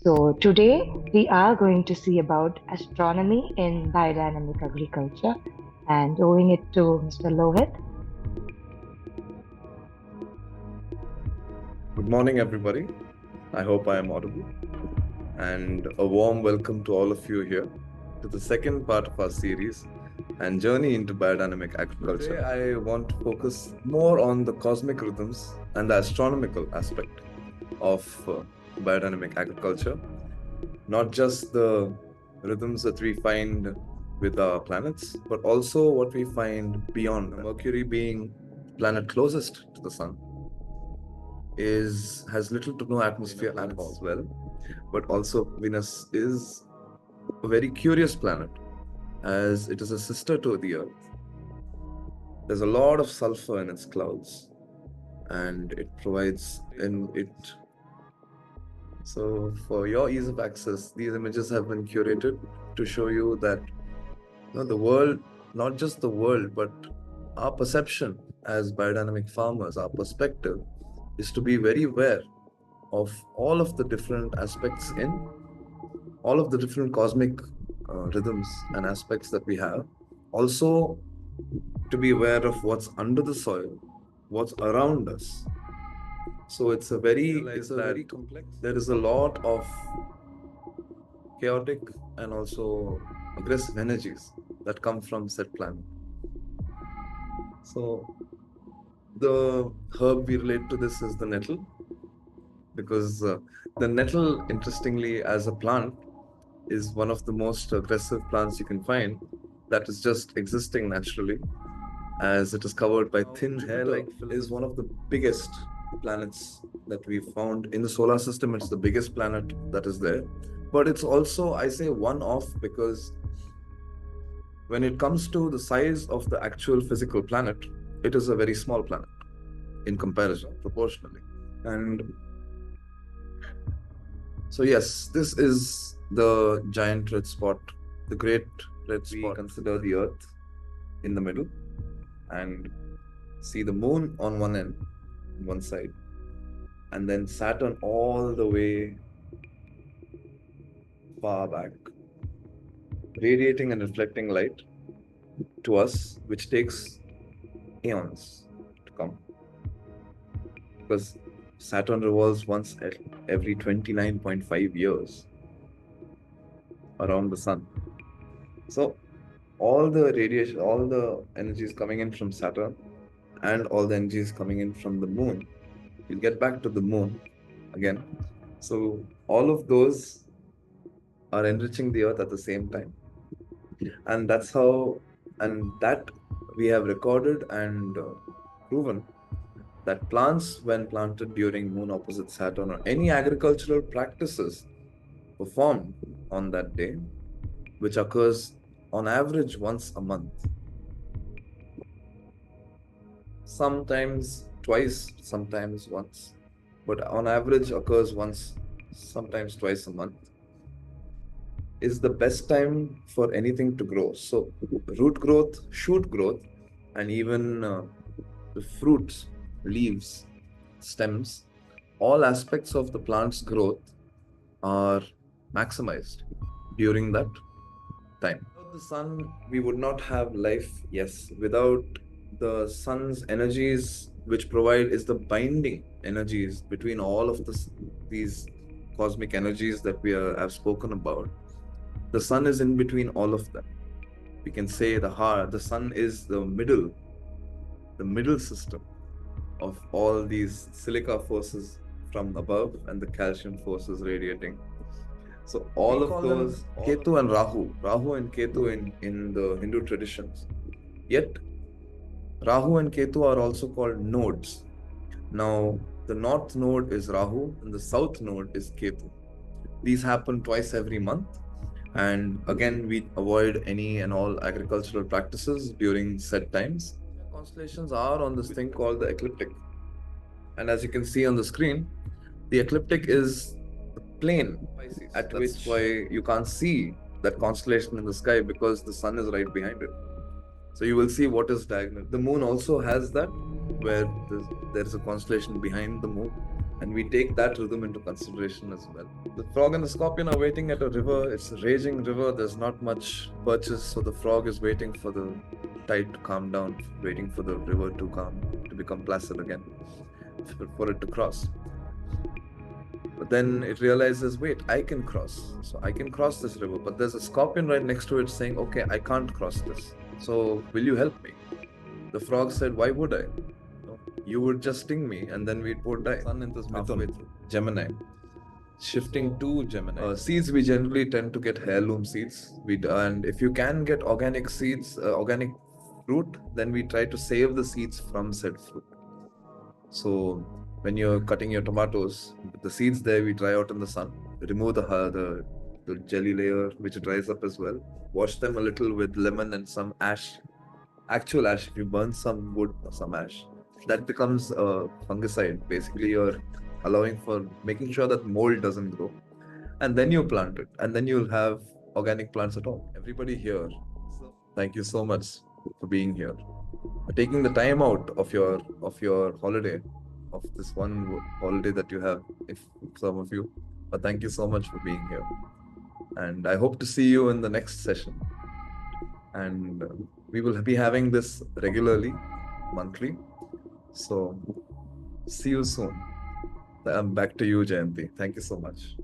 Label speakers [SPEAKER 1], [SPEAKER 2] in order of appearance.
[SPEAKER 1] So, today we are going to see about astronomy in biodynamic agriculture and owing it to Mr. Lohit.
[SPEAKER 2] Good morning, everybody. I hope I am audible. And a warm welcome to all of you here to the second part of our series and journey into biodynamic agriculture. Today, I want to focus more on the cosmic rhythms and the astronomical aspect of biodynamic agriculture, not just the rhythms that we find with our planets, but also what we find beyond. Mercury being planet closest to the sun has little to no atmosphere at all. Well, but also Venus is a very curious planet as it is a sister to the Earth. There's a lot of sulfur in its clouds, and it provides in it. So, for your ease of access, these images have been curated to show you that the world, not just the world, but our perception as biodynamic farmers, our perspective is to be very aware of all of the different aspects in all of the different cosmic rhythms and aspects that we have. Also, to be aware of what's under the soil, what's around us. So it's a very complex. There is a lot of chaotic and also aggressive energies that come from said planet. So the herb we relate to this is the nettle, because the nettle, interestingly, as a plant, is one of the most aggressive plants you can find that is just existing naturally, as it is covered by thin hair-like film. Is one of the biggest planets that we found in the solar system. It's the biggest planet that is there, but it's also, I say, one-off, because when it comes to the size of the actual physical planet, it is a very small planet in comparison, proportionally. And so yes, this is the giant red spot, the great red spot. We consider the Earth in the middle and see the moon on one side, and then Saturn all the way far back, radiating and reflecting light to us, which takes eons to come, because Saturn revolves once every 29.5 years around the sun. So all the radiation, all the energy is coming in from Saturn, and all the energy is coming in from the moon. We'll get back to the moon again. So all of those are enriching the earth at the same time. And that we have recorded and proven that plants, when planted during moon opposite Saturn, or any agricultural practices performed on that day, which occurs on average once a month, sometimes twice, sometimes once, but on average occurs once, sometimes twice a month, is the best time for anything to grow. So root growth, shoot growth, and even the fruits, leaves, stems, all aspects of the plant's growth are maximized during that time. Without the sun, we would not have life. Yes, without the sun's energies, which provide is the binding energies between all of these cosmic energies that have spoken about. The sun is in between all of them. We can say the sun is the middle system of all these silica forces from above and the calcium forces radiating. So all of those, Ketu and Rahu and Ketu in the Hindu traditions. Yet Rahu and Ketu are also called nodes. Now the north node is Rahu and the south node is Ketu. These happen twice every month. And again, we avoid any and all agricultural practices during set times. Constellations are on this thing called the ecliptic. And as you can see on the screen, the ecliptic is the plane at which why you can't see that constellation in the sky, because the sun is right behind it. So you will see what is diagonal. The moon also has that, where there is a constellation behind the moon. And we take that rhythm into consideration as well. The frog and the scorpion are waiting at a river. It's a raging river. There's not much purchase, so the frog is waiting for the tide to calm down, waiting for the river to to become placid again, for it to cross. But then it realizes, wait, I can cross. So I can cross this river. But there's a scorpion right next to it saying, okay, I can't cross this. So will you help me? The frog said, why would I? No, you would just sting me and then we both die. Sun in this halfway through. Gemini. Shifting to Gemini. Seeds, we generally tend to get heirloom seeds. And if you can get organic seeds, organic fruit, then we try to save the seeds from said fruit. So when you're cutting your tomatoes, the seeds there we dry out in the sun, remove the jelly layer which dries up as well. Wash them a little with lemon and some ash, actual ash. If you burn some wood or some ash, that becomes a fungicide. Basically, you're allowing for making sure that mold doesn't grow, and then you plant it, and then you'll have organic plants at all. Everybody here, thank you so much for being here, for taking the time out of your holiday, of this one holiday that you have, if some of you. But thank you so much for being here, and I hope to see you in the next session. And we will be having this regularly, monthly. So see you soon. I'm back to you, Jayanti. Thank you so much.